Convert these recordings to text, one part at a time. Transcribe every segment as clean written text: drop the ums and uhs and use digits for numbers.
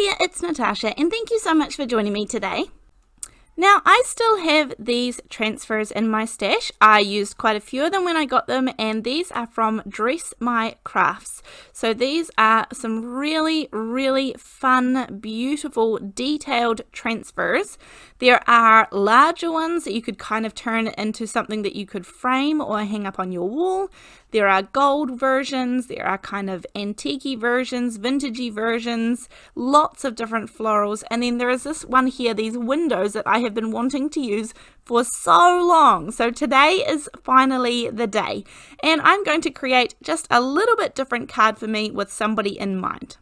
there, it's Natasha, and thank you so much for joining me today. Now, I still have these transfers in my stash. I used quite a few of them when I got them, and these are from Dress My Crafts. So these are some really, really fun, beautiful, detailed transfers. There are larger ones that you could kind of turn into something that you could frame or hang up on your wall. There are gold versions, there are kind of antique-y versions, vintagey versions, lots of different florals, and then there is this one here, these windows that I have been wanting to use for so long. So today is finally the day, and I'm going to create just a little bit different card for me with somebody in mind.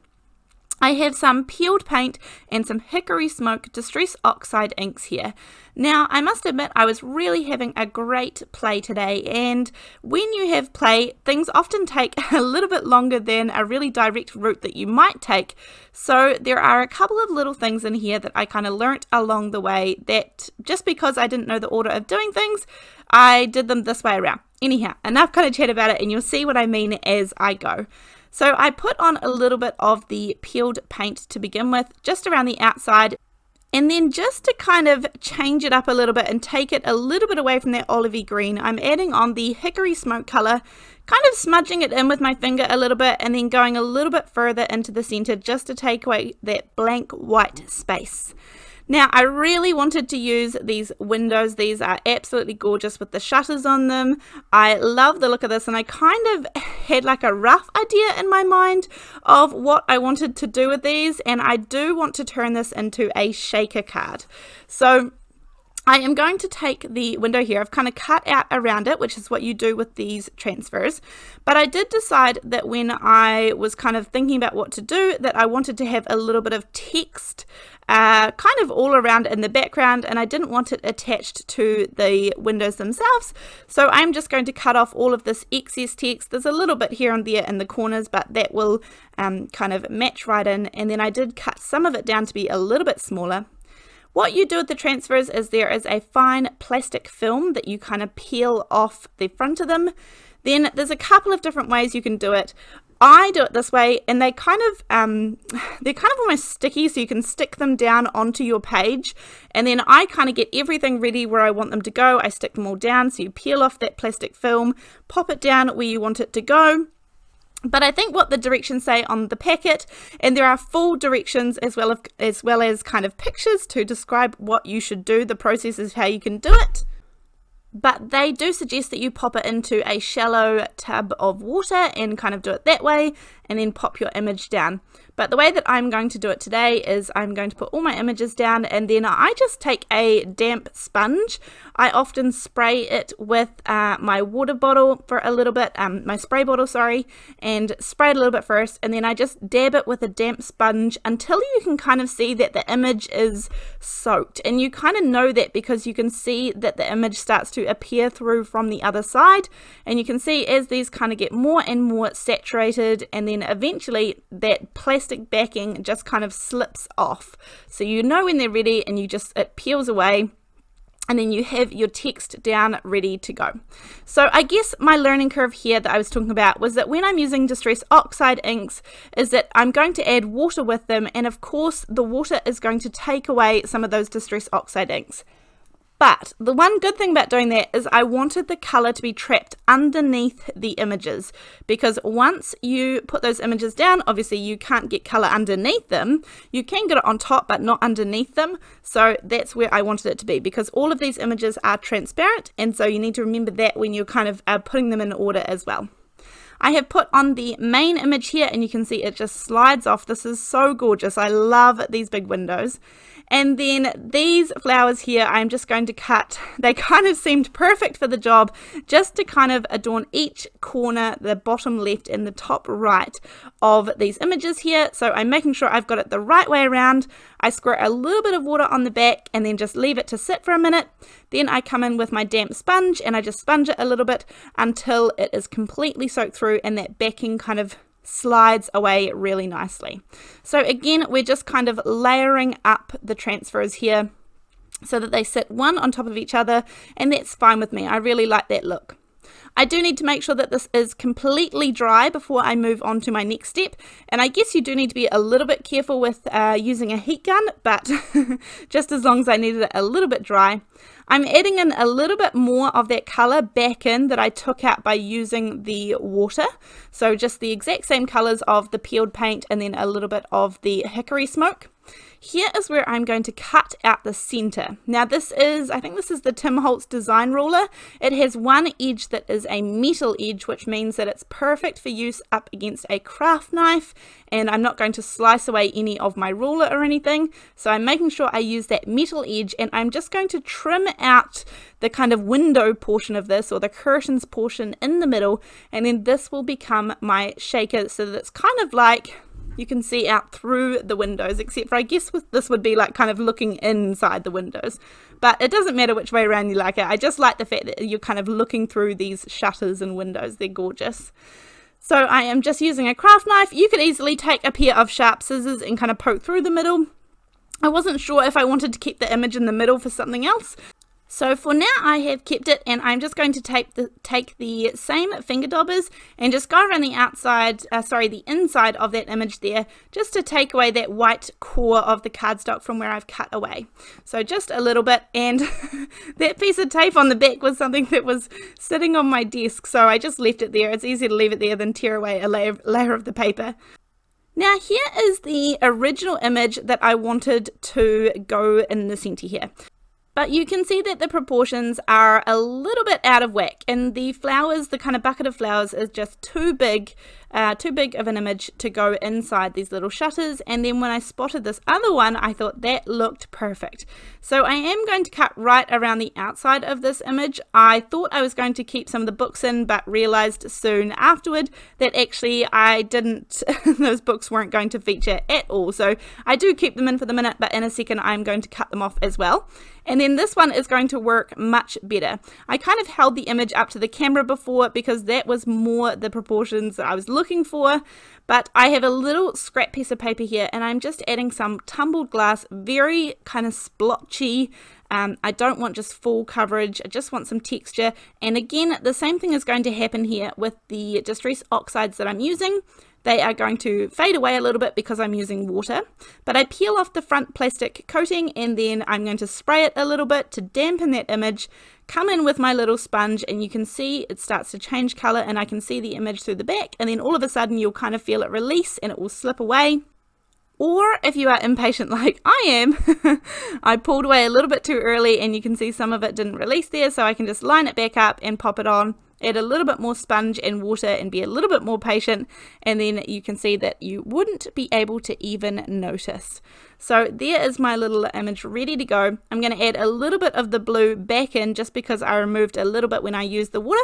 I have some peeled paint and some Hickory Smoke Distress Oxide inks here. Now, I must admit I was really having a great play today, and when you have play, things often take a little bit longer than a really direct route that you might take. So there are a couple of little things in here that I kind of learnt along the way that just because I didn't know the order of doing things, I did them this way around. Anyhow, enough kind of chat about it, and you'll see what I mean as I go. So I put on a little bit of the peeled paint to begin with, just around the outside, and then just to kind of change it up a little bit and take it a little bit away from that olivey green, I'm adding on the Hickory Smoke color, kind of smudging it in with my finger a little bit, and then going a little bit further into the center just to take away that blank white space. Now, I really wanted to use these windows. These are absolutely gorgeous with the shutters on them. I love the look of this, and I kind of had like a rough idea in my mind of what I wanted to do with these, and I do want to turn this into a shaker card. So I am going to take the window here. I've kind of cut out around it, which is what you do with these transfers. But I did decide that when I was kind of thinking about what to do, that I wanted to have a little bit of text kind of all around in the background, and I didn't want it attached to the windows themselves. So I'm just going to cut off all of this excess text. There's a little bit here and there in the corners, but that will kind of match right in. And then I did cut some of it down to be a little bit smaller. What you do with the transfers is there is a fine plastic film that you kind of peel off the front of them. Then there's a couple of different ways you can do it. I do it this way, and they're kind of almost sticky, so you can stick them down onto your page, and then I kind of get everything ready where I want them to go. I stick them all down, so you peel off that plastic film, pop it down where you want it to go. But I think what the directions say on the packet, and there are full directions as well as kind of pictures to describe what you should do, the process is how you can do it. But they do suggest that you pop it into a shallow tub of water and kind of do it that way, and then pop your image down. But the way that I'm going to do it today is I'm going to put all my images down, and then I just take a damp sponge. I often spray it with my water bottle for a little bit, my spray bottle, sorry, and spray it a little bit first, and then I just dab it with a damp sponge until you can kind of see that the image is soaked. And you kind of know that because you can see that the image starts to appear through from the other side, and you can see as these kind of get more and more saturated, and then eventually that plastic backing just kind of slips off. So you know when they're ready, and it peels away, and then you have your text down ready to go. So I guess my learning curve here that I was talking about was that when I'm using Distress Oxide inks is that I'm going to add water with them, and of course the water is going to take away some of those Distress Oxide inks. But the one good thing about doing that is I wanted the color to be trapped underneath the images, because once you put those images down, obviously you can't get color underneath them. You can get it on top, but not underneath them. So that's where I wanted it to be, because all of these images are transparent, and so you need to remember that when you're kind of putting them in order as well. I have put on the main image here, and you can see it just slides off. This is so gorgeous. I love these big windows. And then these flowers here, I'm just going to cut. They kind of seemed perfect for the job, just to kind of adorn each corner, the bottom left and the top right of these images here. So I'm making sure I've got it the right way around. I squirt a little bit of water on the back and then just leave it to sit for a minute. Then I come in with my damp sponge and I just sponge it a little bit until it is completely soaked through and that backing kind of slides away really nicely. So again, we're just kind of layering up the transfers here so that they sit one on top of each other, and that's fine with me. I really like that look. I do need to make sure that this is completely dry before I move on to my next step, and I guess you do need to be a little bit careful with using a heat gun, but just as long as I needed it a little bit dry. I'm adding in a little bit more of that colour back in that I took out by using the water. So just the exact same colours of the peeled paint and then a little bit of the hickory smoke. Here is where I'm going to cut out the center. Now I think this is the Tim Holtz design ruler. It has one edge that is a metal edge, which means that it's perfect for use up against a craft knife, and I'm not going to slice away any of my ruler or anything. So I'm making sure I use that metal edge, and I'm just going to trim out the kind of window portion of this, or the curtains portion in the middle, and then this will become my shaker so that it's kind of like you can see out through the windows, except for I guess this would be like kind of looking inside the windows, but it doesn't matter which way around you like it. I just like the fact that you're kind of looking through these shutters and windows. They're gorgeous. So I am just using a craft knife. You could easily take a pair of sharp scissors and kind of poke through the middle. I wasn't sure if I wanted to keep the image in the middle for something else. So for now I have kept it, and I'm just going to take the same finger daubers and just go around the the inside of that image there, just to take away that white core of the cardstock from where I've cut away. So just a little bit, and that piece of tape on the back was something that was sitting on my desk, so I just left it there. It's easier to leave it there than tear away a layer of the paper. Now here is the original image that I wanted to go in the center here. But you can see that the proportions are a little bit out of whack, and the flowers, the kind of bucket of flowers, is just too big of an image to go inside these little shutters. And then when I spotted this other one, I thought that looked perfect. So I am going to cut right around the outside of this image. I thought I was going to keep some of the books in, but realized soon afterward that actually I didn't, those books weren't going to feature at all. So I do keep them in for the minute, but in a second I'm going to cut them off as well. And then this one is going to work much better. I kind of held the image up to the camera before because that was more the proportions that I was looking for, but I have a little scrap piece of paper here, and I'm just adding some tumbled glass, very kind of splotchy. I don't want just full coverage, I just want some texture. And again, the same thing is going to happen here with the Distress Oxides that I'm using. They are going to fade away a little bit because I'm using water, but I peel off the front plastic coating, and then I'm going to spray it a little bit to dampen that image, come in with my little sponge, and you can see it starts to change color, and I can see the image through the back, and then all of a sudden you'll kind of feel it release and it will slip away. Or if you are impatient like I am, I pulled away a little bit too early, and you can see some of it didn't release there, so I can just line it back up and pop it on. Add a little bit more sponge and water and be a little bit more patient, and then you can see that you wouldn't be able to even notice. So there is my little image ready to go. I'm going to add a little bit of the blue back in just because I removed a little bit when I used the water,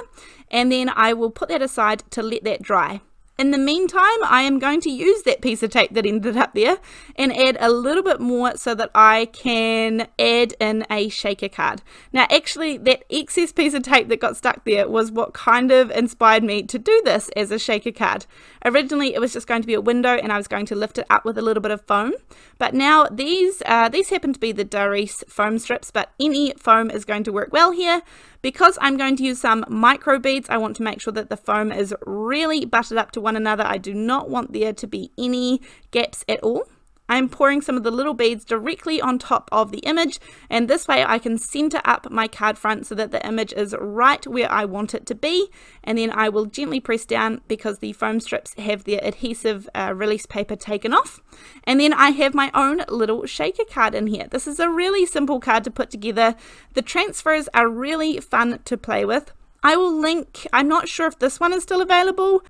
and then I will put that aside to let that dry. In the meantime, I am going to use that piece of tape that ended up there and add a little bit more so that I can add in a shaker card. Now actually that excess piece of tape that got stuck there was what kind of inspired me to do this as a shaker card. Originally it was just going to be a window, and I was going to lift it up with a little bit of foam, but now these happen to be the Distress foam strips, but any foam is going to work well here. Because I'm going to use some micro beads, I want to make sure that the foam is really butted up to one another. I do not want there to be any gaps at all. I'm pouring some of the little beads directly on top of the image, and this way I can center up my card front so that the image is right where I want it to be, and then I will gently press down because the foam strips have their adhesive release paper taken off, and then I have my own little shaker card in here. This is a really simple card to put together. The transfers are really fun to play with. I will link, I'm not sure if this one is still available.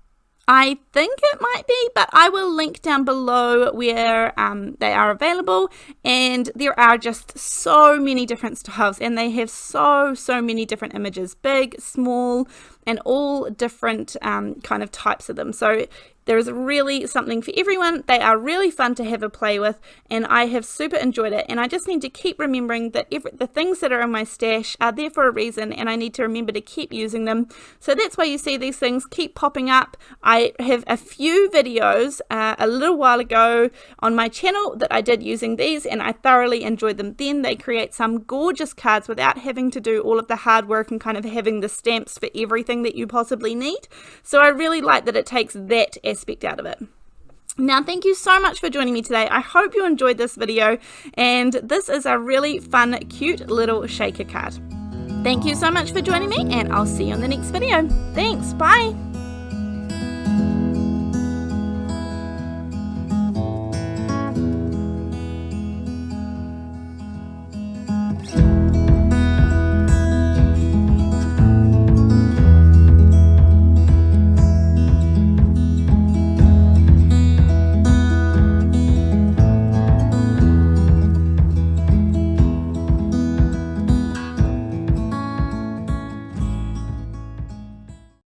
I think it might be, but I will link down below where they are available, and there are just so many different styles, and they have so many different images, big, small, and all different kind of types of them. So There is really something for everyone. They are really fun to have a play with, and I have super enjoyed it. And I just need to keep remembering that the things that are in my stash are there for a reason, and I need to remember to keep using them. So that's why you see these things keep popping up. I have a few videos a little while ago on my channel that I did using these, and I thoroughly enjoyed them then. They create some gorgeous cards without having to do all of the hard work and kind of having the stamps for everything that you possibly need. So I really like that it takes that aspect out of it. Now, thank you so much for joining me today. I hope you enjoyed this video, and this is a really fun, cute little shaker card. Thank you so much for joining me, and I'll see you in the next video. Thanks, bye!